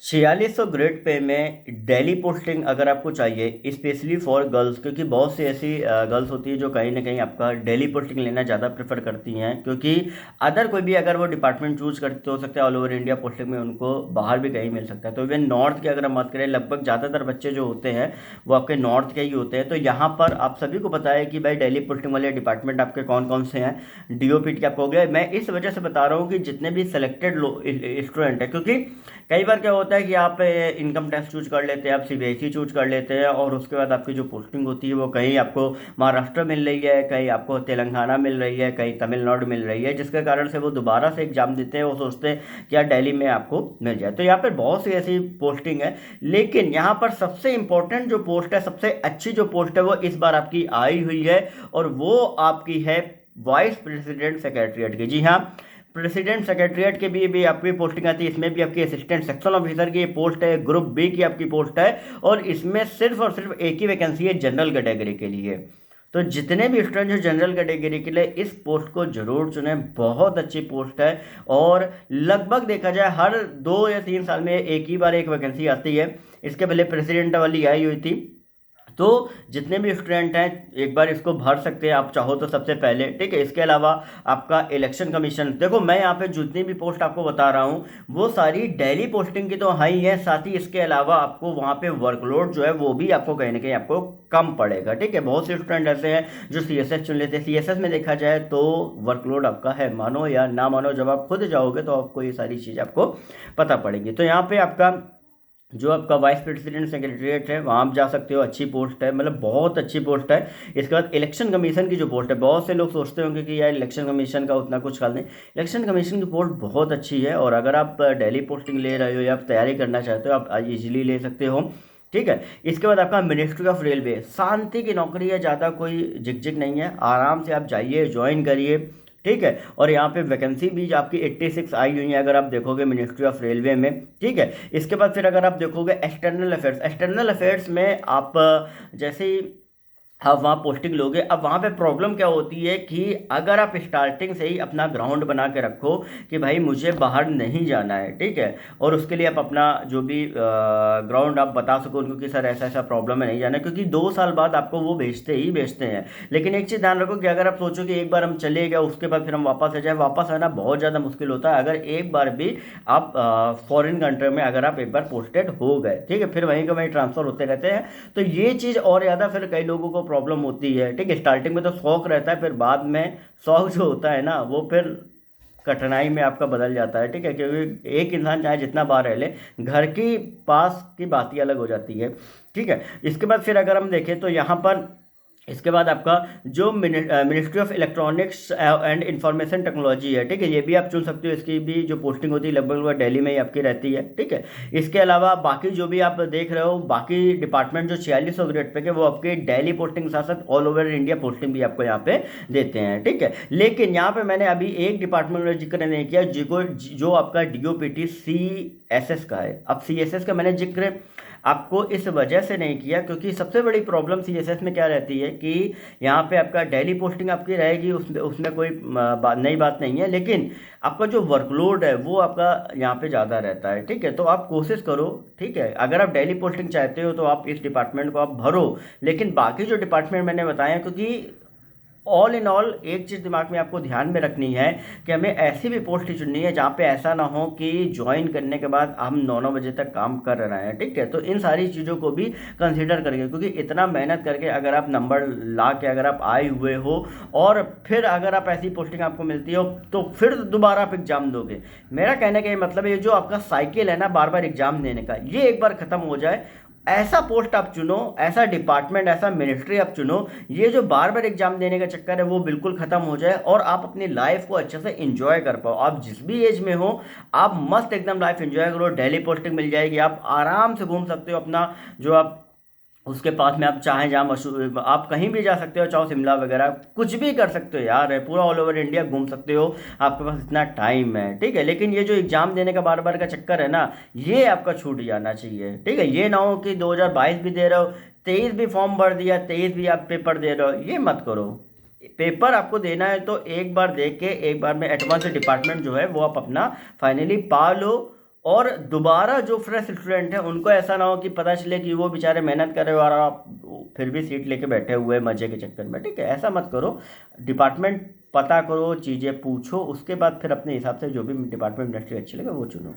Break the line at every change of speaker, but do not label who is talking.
4600 grade pay में daily posting अगर आपको चाहिए स्पेशली फॉर गर्ल्स, क्योंकि बहुत सी ऐसी गर्ल्स होती है जो कहीं ना कहीं आपका डेली पोस्टिंग लेना ज़्यादा प्रेफर करती हैं, क्योंकि अदर कोई भी अगर वो डिपार्टमेंट चूज करते तो हो सकता है ऑल ओवर इंडिया पोस्टिंग में उनको बाहर भी कहीं मिल सकता है। तो इवन नॉर्थ की अगर हम बात करें, लगभग ज़्यादातर बच्चे जो होते हैं वो आपके नॉर्थ के ही होते हैं। तो यहाँ पर आप सभी को पता है कि भाई डेली पोस्टिंग वाले डिपार्टमेंट आपके कौन कौन से हैं। डीओपीटी आपको हो गया। मैं इस वजह से बता रहा हूँ कि जितने भी सिलेक्टेड स्टूडेंट हैं, क्योंकि कई बार क्या होता है कि आप इनकम टैक्स चूज कर लेते हैं, आप सीबीएसई चूज कर लेते हैं, और उसके बाद आपकी जो पोस्टिंग होती है वो कहीं आपको महाराष्ट्र मिल रही है, कहीं आपको तेलंगाना मिल रही है, कहीं तमिलनाडु मिल रही है, जिसके कारण से वो दोबारा से एग्जाम देते हैं। वो सोचते हैं कि यार दिल्ली में आपको मिल जाए। तो यहाँ पर बहुत सी ऐसी पोस्टिंग है, लेकिन यहाँ पर सबसे इंपॉर्टेंट जो पोस्ट है, सबसे अच्छी जो पोस्ट है वो इस बार आपकी आई हुई है, और वो आपकी है वाइस प्रेसिडेंट सेक्रेटरीट की। जी हाँ, प्रेसिडेंट सेक्रेटरीट के भी आपकी पोस्टिंग आती है। इसमें भी आपकी असिस्टेंट सेक्शन ऑफिसर की पोस्ट है, ग्रुप बी की आपकी पोस्ट है, और इसमें सिर्फ और सिर्फ एक ही वैकेंसी है जनरल कैटेगरी के लिए। तो जितने भी स्टूडेंट जो जनरल कैटेगरी के लिए इस पोस्ट को जरूर चुने, बहुत अच्छी पोस्ट है। और लगभग देखा जाए हर 2 या 3 साल में एक ही बार एक वैकेंसी आती है। इसके पहले प्रेसिडेंट वाली आई हुई थी। तो जितने भी स्टूडेंट हैं एक बार इसको भर सकते हैं आप चाहो तो सबसे पहले, ठीक है। इसके अलावा आपका इलेक्शन कमीशन, देखो मैं यहाँ पे जितनी भी पोस्ट आपको बता रहा हूँ वो सारी डेली पोस्टिंग की तो हाई है, साथ ही इसके अलावा आपको वहाँ पे वर्कलोड जो है वो भी आपको कहीं ना कहीं आपको कम पड़ेगा, ठीक है। बहुत से स्टूडेंट ऐसे हैं जो सीएसएस चुन लेते हैं। सीएसएस में देखा जाए तो वर्कलोड आपका है, मानो या ना मानो, जब आप खुद जाओगे तो आपको ये सारी चीज़ आपको पता पड़ेगी। तो यहाँ पे आपका जो आपका वाइस प्रेसिडेंट सेक्रेटरीट है वहाँ आप जा सकते हो, अच्छी पोस्ट है, मतलब बहुत अच्छी पोस्ट है। इसके बाद इलेक्शन कमीशन की जो पोस्ट है, बहुत से लोग सोचते होंगे कि यार इलेक्शन कमीशन का उतना कुछ खास नहीं। इलेक्शन कमीशन की पोस्ट बहुत अच्छी है, और अगर आप डेली पोस्टिंग ले रहे हो या आप तैयारी करना चाहते हो आप इजीली ले सकते हो, ठीक है। इसके बाद आपका मिनिस्ट्री ऑफ रेलवे, शांति की नौकरी है, ज़्यादा कोई झिकझिक नहीं है, आराम से आप जाइए, ज्वाइन करिए, ठीक है। और यहाँ पे वैकेंसी भी आपकी 86 आई हुई है अगर आप देखोगे मिनिस्ट्री ऑफ रेलवे में, ठीक है। इसके बाद फिर अगर आप देखोगे एक्सटर्नल अफेयर्स, एक्सटर्नल अफेयर्स में आप जैसे ही आप वहाँ पोस्टिंग लोगे, अब वहाँ पे प्रॉब्लम क्या होती है कि अगर आप स्टार्टिंग से ही अपना ग्राउंड बना के रखो कि भाई मुझे बाहर नहीं जाना है, ठीक है, और उसके लिए आप अपना जो भी ग्राउंड आप बता सको उनको कि सर ऐसा ऐसा प्रॉब्लम है, नहीं जाना, क्योंकि 2 साल बाद आपको वो भेजते ही भेजते हैं। लेकिन एक चीज़ ध्यान रखो कि अगर आप सोचो कि एक बार हम चले गए उसके बाद फिर हम वापस आ जाए, वापस आना बहुत ज़्यादा मुश्किल होता है अगर एक बार भी आप फॉरेन कंट्री में अगर आप एक बार पोस्टेड हो गए, ठीक है। फिर वहीं का वहीं ट्रांसफ़र होते रहते हैं। तो ये चीज़ और ज़्यादा फिर कई लोगों को प्रॉब्लम होती है, ठीक है। स्टार्टिंग में तो शौक रहता है, फिर बाद में शौक जो होता है ना वो फिर कठिनाई में आपका बदल जाता है, ठीक है। क्योंकि एक इंसान चाहे जितना बाहर रह ले, घर की पास की बात ही अलग हो जाती है, ठीक है। इसके बाद फिर अगर हम देखें तो यहाँ पर इसके बाद आपका जो ministry of electronics and information technology है, ठीक है, ये भी आप चुन सकते हो। इसकी भी जो पोस्टिंग होती है लगभग दिल्ली में ही आपकी रहती है, ठीक है। इसके अलावा बाकी जो भी आप देख रहे हो बाकी डिपार्टमेंट जो 4600 ग्रेड पे के वो आपके डेली पोस्टिंग के साथ साथ ऑल ओवर इंडिया पोस्टिंग भी आपको यहाँ पे देते हैं, ठीक है। लेकिन यहाँ पे मैंने अभी एक डिपार्टमेंट में जिक्र नहीं किया जो आपका डीओपीटी सीएसएस का है। अब सीएसएस का मैंने जिक्र आपको इस वजह से नहीं किया क्योंकि सबसे बड़ी प्रॉब्लम सीएसएस में क्या रहती है कि यहाँ पे आपका डेली पोस्टिंग आपकी रहेगी, उसमें कोई नई बात नहीं है, लेकिन आपका जो वर्कलोड है वो आपका यहाँ पे ज़्यादा रहता है, ठीक है। तो आप कोशिश करो, ठीक है, अगर आप डेली पोस्टिंग चाहते हो तो आप इस डिपार्टमेंट को आप भरो। लेकिन बाकी जो डिपार्टमेंट मैंने बताया, क्योंकि ऑल इन ऑल एक चीज़ दिमाग में आपको ध्यान में रखनी है कि हमें ऐसी भी पोस्ट चुननी है जहाँ पे ऐसा ना हो कि ज्वाइन करने के बाद हम 9-9 बजे तक काम कर रहे हैं, ठीक है। तो इन सारी चीज़ों को भी कंसिडर करके, क्योंकि इतना मेहनत करके अगर आप नंबर ला के अगर आप आए हुए हो और फिर अगर आप ऐसी पोस्टिंग आपको मिलती हो तो फिर दोबारा आप एग्ज़ाम दोगे। मेरा कहने का ये मतलब है, ये जो आपका साइकिल है ना बार बार एग्ज़ाम देने का, ये एक बार ख़त्म हो जाए। ऐसा पोस्ट आप चुनो, ऐसा डिपार्टमेंट, ऐसा मिनिस्ट्री आप चुनो, ये जो बार बार एग्जाम देने का चक्कर है वो बिल्कुल खत्म हो जाए और आप अपनी लाइफ को अच्छे से एंजॉय कर पाओ। आप जिस भी एज में हो आप मस्त एकदम लाइफ एंजॉय करो। डेली पोस्टिंग मिल जाएगी, आप आराम से घूम सकते हो अपना जो आप उसके पास में, आप चाहें जहाँ मशहूर आप कहीं भी जा सकते हो, चाहो शिमला वगैरह कुछ भी कर सकते हो यार, है पूरा ऑल ओवर इंडिया घूम सकते हो, आपके पास इतना टाइम है, ठीक है। लेकिन ये जो एग्ज़ाम देने का बार बार का चक्कर है ना, ये आपका छूट जाना चाहिए, ठीक है। ये ना हो कि 2022 भी दे रहे हो, 23 भी फॉर्म भर दिया, 23 भी आप पेपर दे रहे हो, ये मत करो। पेपर आपको देना है तो एक बार दे के एक बार में एडवांस डिपार्टमेंट जो है वो आप अपना फाइनली पा लो, और दोबारा जो फ्रेश स्टूडेंट है उनको ऐसा ना हो कि पता चले कि वो बेचारे मेहनत कर रहे हो और आप फिर भी सीट लेके बैठे हुए हैं मजे के चक्कर में। ठीक है, ऐसा मत करो। डिपार्टमेंट पता करो, चीज़ें पूछो, उसके बाद फिर अपने हिसाब से जो भी डिपार्टमेंट इंडस्ट्री अच्छी लगे वो चुनो।